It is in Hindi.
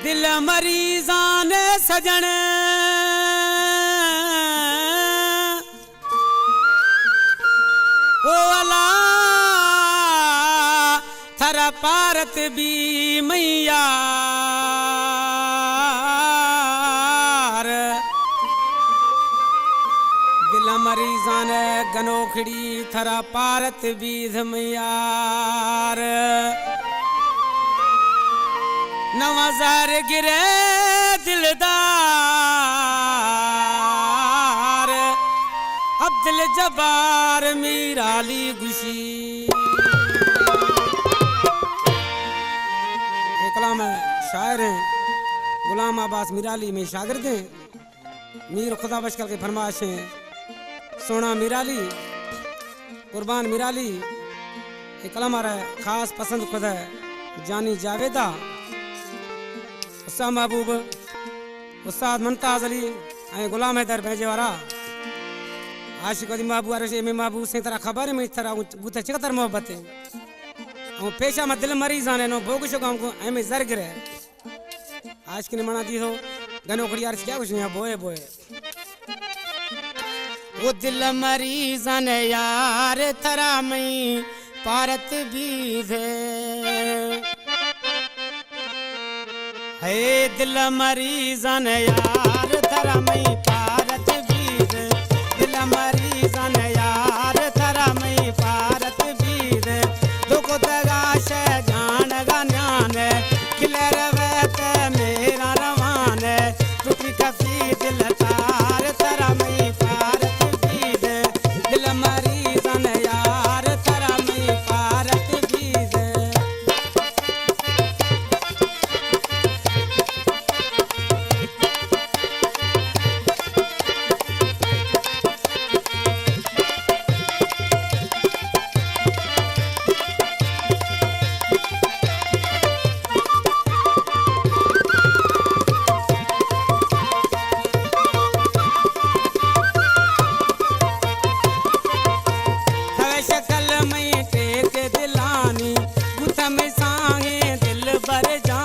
दिल मरीजान सजन ओ अला थरा पारत भी मैया दिल मरीजान गनोखड़ी थरा पारत भी मैयार नवाजार गिरे दिलदार अब्दुल जब्बार मीराली गुशी कलाम शायर हैं गुलाम अब्बास मीराली में शागिर्द हैं मीर खुदा बशकर के फरमाइश हैं सोना मीराली कुर्बान मीराली ये कलाम हमारा खास पसंद खुद है जानी जावेदा उस्ताद महबूब उस्ताद मुमताज अली ऐं गुलाम हैदर भेजे वारा आशिक अली महबूब अरशे में महबूब से तरह खबर में इस तरह गुत चिकतर मोहब्बत है और पेशा में दिल मरीज आने नो बोगुशो काम को ऐ में जर गिरे आज की ने मना दी हो गनो खड़ी यार क्या कुछ नहीं बोए बोए वो दिल मरीज आने यार तरह में पारत भी है हे दिल मरीजन यार थरा मई पारत बीर दिल मरीजन यार थरा मई पारत बीर दुख दगाश जान गा न्यान खिले रवे ते मेरा रवान टूटी कफी दिल तार थरा मई पारत बीर दिल मरीजन यार थरा मई पारत बीर शकल में टेक दिलानी गुथ में सांगे दिल भर जा